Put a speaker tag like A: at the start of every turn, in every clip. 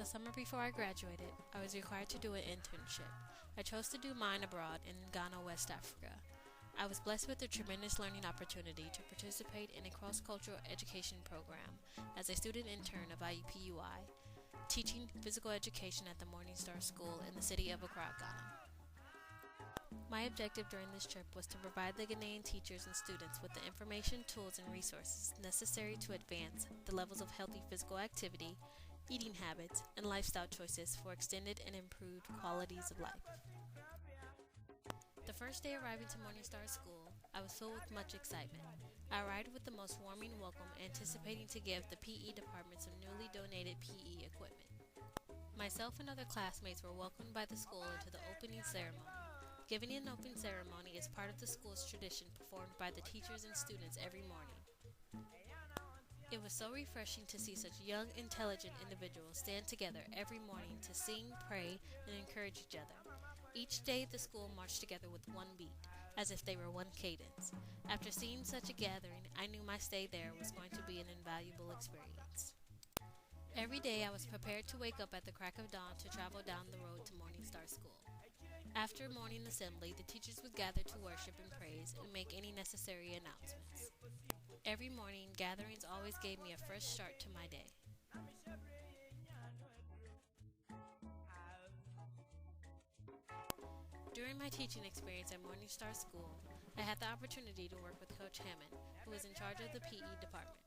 A: The summer before I graduated, I was required to do an internship. I chose to do mine abroad in Ghana, West Africa. I was blessed with a tremendous learning opportunity to participate in a cross-cultural education program as a student intern of IUPUI, teaching physical education at the Morning Star School in the city of Accra, Ghana. My objective during this trip was to provide the Ghanaian teachers and students with the information, tools, and resources necessary to advance the levels of healthy physical activity, eating habits, and lifestyle choices for extended and improved qualities of life. The first day arriving to Morning Star School, I was filled with much excitement. I arrived with the most warming welcome, anticipating to give the PE department some newly donated PE equipment. Myself and other classmates were welcomed by the school into the opening ceremony. Giving an open ceremony is part of the school's tradition performed by the teachers and students every morning. It was so refreshing to see such young, intelligent individuals stand together every morning to sing, pray, and encourage each other. Each day the school marched together with one beat, as if they were one cadence. After seeing such a gathering, I knew my stay there was going to be an invaluable experience. Every day I was prepared to wake up at the crack of dawn to travel down the road to Morning Star School. After morning assembly, the teachers would gather to worship and praise and make any necessary announcements. Every morning, gatherings always gave me a fresh start to my day. During my teaching experience at Morning Star School, I had the opportunity to work with Coach Hammond, who was in charge of the PE department.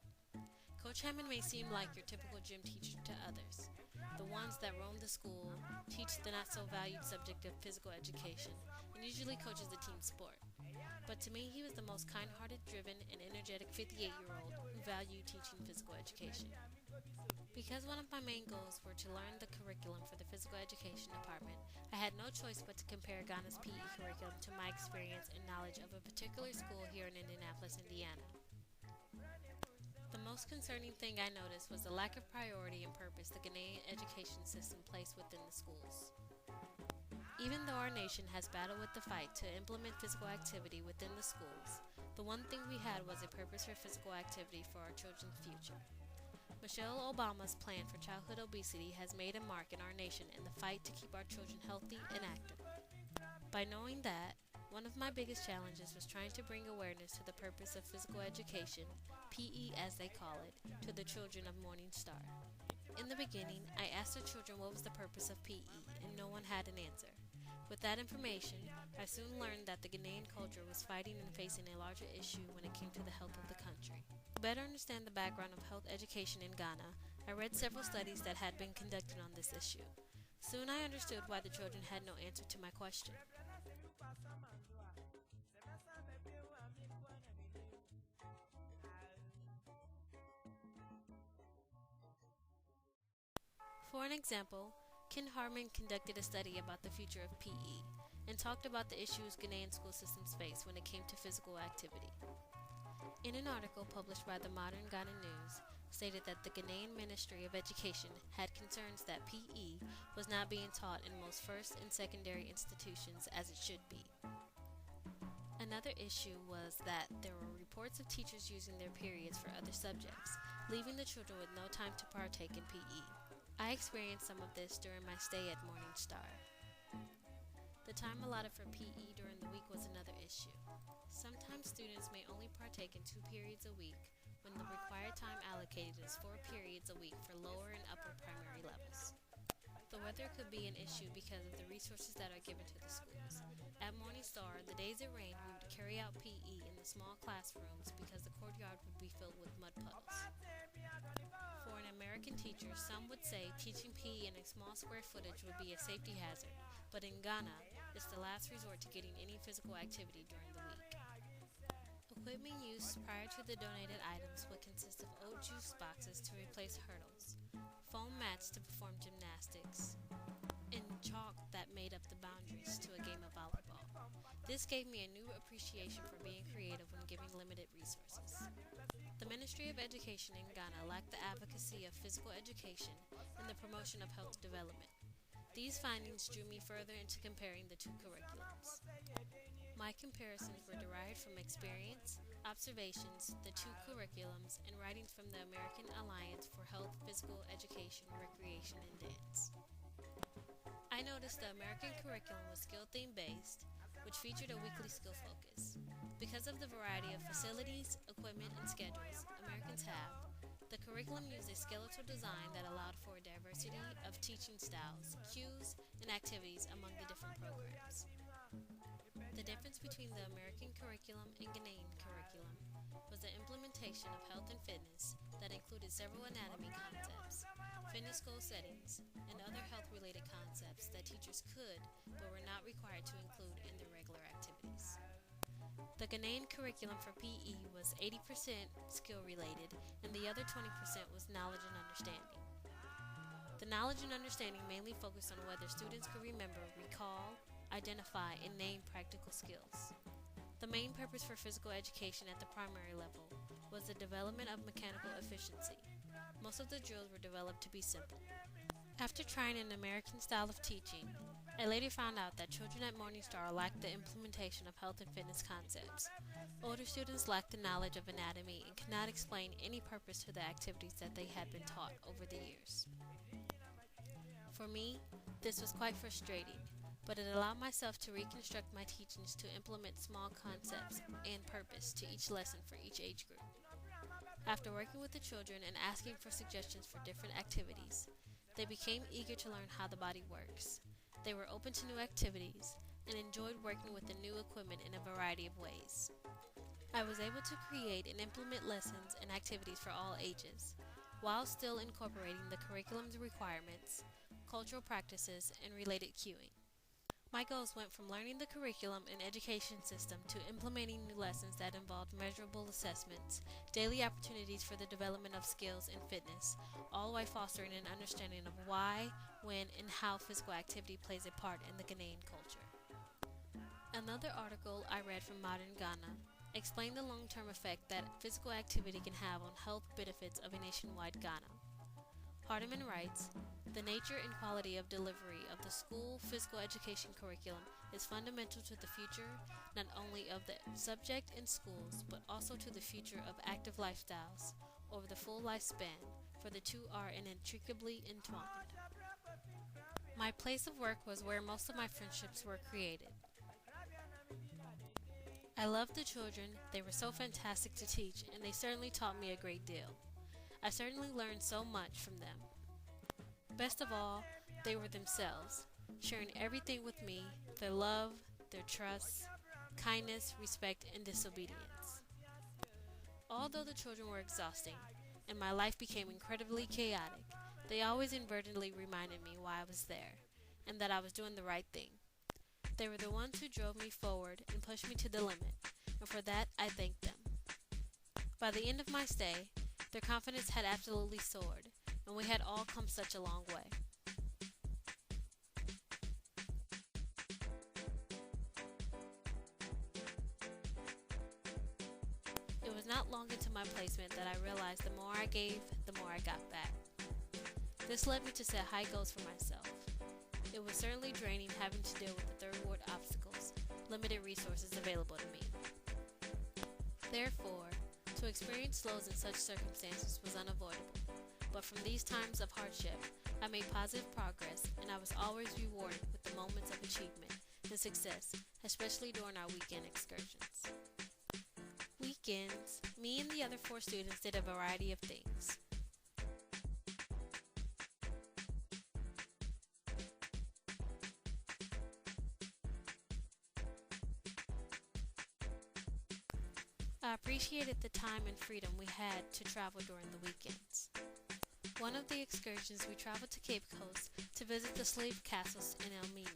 A: Coach Hammond may seem like your typical gym teacher to others, the ones that roam the school, teach the not-so-valued subject of physical education, and usually coaches the team sport. But to me, he was the most kind-hearted, driven, and energetic 58-year-old who valued teaching physical education. Because one of my main goals were to learn the curriculum for the physical education department, I had no choice but to compare Ghana's PE curriculum to my experience and knowledge of a particular school here in Indianapolis, Indiana. The most concerning thing I noticed was the lack of priority and purpose the Ghanaian education system placed within the schools. Even though our nation has battled with the fight to implement physical activity within the schools, the one thing we had was a purpose for physical activity for our children's future. Michelle Obama's plan for childhood obesity has made a mark in our nation in the fight to keep our children healthy and active. By knowing that, one of my biggest challenges was trying to bring awareness to the purpose of physical education, PE as they call it, to the children of Morning Star. In the beginning, I asked the children what was the purpose of PE, and no one had an answer. With that information, I soon learned that the Ghanaian culture was fighting and facing a larger issue when it came to the health of the country. To better understand the background of health education in Ghana, I read several studies that had been conducted on this issue. Soon I understood why the children had no answer to my question. For an example, Ken Harmon conducted a study about the future of PE and talked about the issues Ghanaian school systems face when it came to physical activity. In an article published by the Modern Ghana News, stated that the Ghanaian Ministry of Education had concerns that PE was not being taught in most first and secondary institutions as it should be. Another issue was that there were reports of teachers using their periods for other subjects, leaving the children with no time to partake in PE. I experienced some of this during my stay at Morning Star. The time allotted for PE during the week was another issue. Sometimes students may only partake in 2 periods a week when the required time allocated is 4 periods a week for lower and upper primary levels. The weather could be an issue because of the resources that are given to the schools. At Morning Star, the days it rained, we would carry out PE in the small classrooms because the courtyard would be filled with mud puddles. For an American teacher, some would say teaching PE in a small square footage would be a safety hazard, but in Ghana, it's the last resort to getting any physical activity during the week. Equipment used prior to the donated items would consist of old juice boxes to replace hurdles, foam mats to perform gymnastics, and chalk that made up the boundaries to a game of volleyball. This gave me a new appreciation for being creative when giving limited resources. The Ministry of Education in Ghana lacked the advocacy of physical education and the promotion of health development. These findings drew me further into comparing the two curriculums. My comparisons were derived from experience, observations, the two curriculums, and writings from the American Alliance for Health, Physical Education, Recreation, and Dance. I noticed the American curriculum was skill theme based, which featured a weekly skill focus. Because of the variety of facilities, equipment, and schedules Americans have, the curriculum used a skeletal design that allowed for a diversity of teaching styles, cues, and activities among the different programs. The difference between the American curriculum and Ghanaian curriculum was the implementation of health and fitness that included several anatomy concepts, fitness goal settings, and other health-related concepts that teachers could but were not required to include in their regular activities. The Ghanaian curriculum for PE was 80% skill-related and the other 20% was knowledge and understanding. The knowledge and understanding mainly focused on whether students could remember, recall, identify, and name practical skills. The main purpose for physical education at the primary level was the development of mechanical efficiency. Most of the drills were developed to be simple. After trying an American style of teaching, I later found out that children at Morningstar lacked the implementation of health and fitness concepts. Older students lacked the knowledge of anatomy and could not explain any purpose to the activities that they had been taught over the years. For me, this was quite frustrating, but it allowed myself to reconstruct my teachings to implement small concepts and purpose to each lesson for each age group. After working with the children and asking for suggestions for different activities, they became eager to learn how the body works. They were open to new activities and enjoyed working with the new equipment in a variety of ways. I was able to create and implement lessons and activities for all ages, while still incorporating the curriculum's requirements, cultural practices, and related cueing. My goals went from learning the curriculum and education system to implementing new lessons that involved measurable assessments, daily opportunities for the development of skills and fitness, all while fostering an understanding of why, when, and how physical activity plays a part in the Ghanaian culture. Another article I read from Modern Ghana explained the long-term effect that physical activity can have on health benefits of a nationwide Ghana. Hardeman writes, the nature and quality of delivery of the school physical education curriculum is fundamental to the future not only of the subject in schools, but also to the future of active lifestyles over the full lifespan, for the two are inextricably entwined. My place of work was where most of my friendships were created. I loved the children, they were so fantastic to teach, and they certainly taught me a great deal. I certainly learned so much from them. Best of all, they were themselves, sharing everything with me, their love, their trust, kindness, respect, and disobedience. Although the children were exhausting, and my life became incredibly chaotic, they always inadvertently reminded me why I was there, and that I was doing the right thing. They were the ones who drove me forward and pushed me to the limit, and for that I thank them. By the end of my stay, their confidence had absolutely soared, and we had all come such a long way. It was not long into my placement that I realized the more I gave, the more I got back. This led me to set high goals for myself. It was certainly draining having to deal with the third ward obstacles, limited resources available to me. Therefore, to experience lows in such circumstances was unavoidable, but from these times of hardship, I made positive progress and I was always rewarded with the moments of achievement and success, especially during our weekend excursions. Weekends, me and the other 4 students did a variety of things. I appreciated the time and freedom we had to travel during the weekends. One of the excursions, we traveled to Cape Coast to visit the slave castles in Elmina.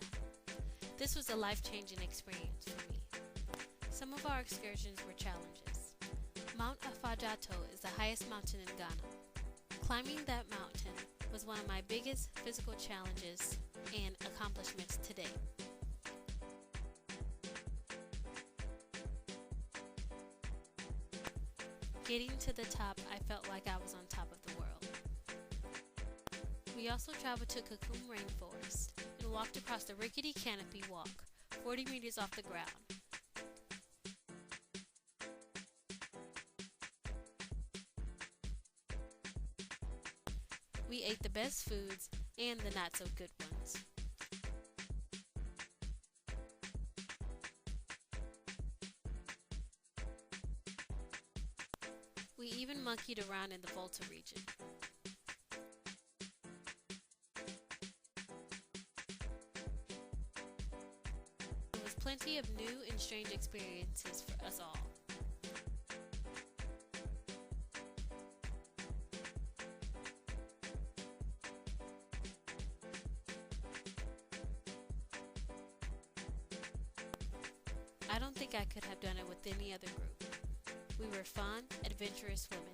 A: This was a life-changing experience for me. Some of our excursions were challenges. Mount Afajato is the highest mountain in Ghana. Climbing that mountain was one of my biggest physical challenges and accomplishments to date. Getting to the top, I felt like I was on top of the world. We also traveled to Kakum Rainforest and walked across the rickety canopy walk, 40 meters off the ground. We ate the best foods and the not so good ones. We even monkeyed around in the Volta region. There was plenty of new and strange experiences for us all. I don't think I could have done it with any other group. We were fun, adventurous women.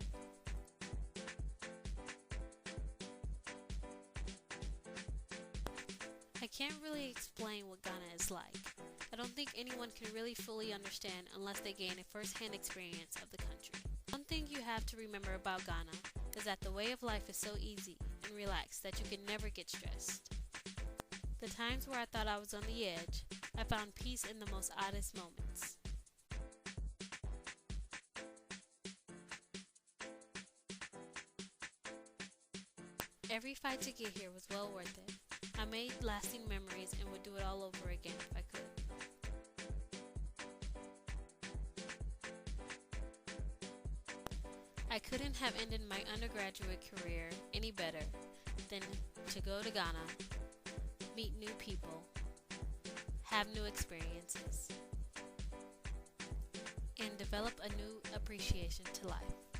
A: I can't really explain what Ghana is like. I don't think anyone can really fully understand unless they gain a first-hand experience of the country. One thing you have to remember about Ghana is that the way of life is so easy and relaxed that you can never get stressed. The times where I thought I was on the edge, I found peace in the most oddest moments. Every fight to get here was well worth it. I made lasting memories and would do it all over again if I could. I couldn't have ended my undergraduate career any better than to go to Ghana, meet new people, have new experiences, and develop a new appreciation to life.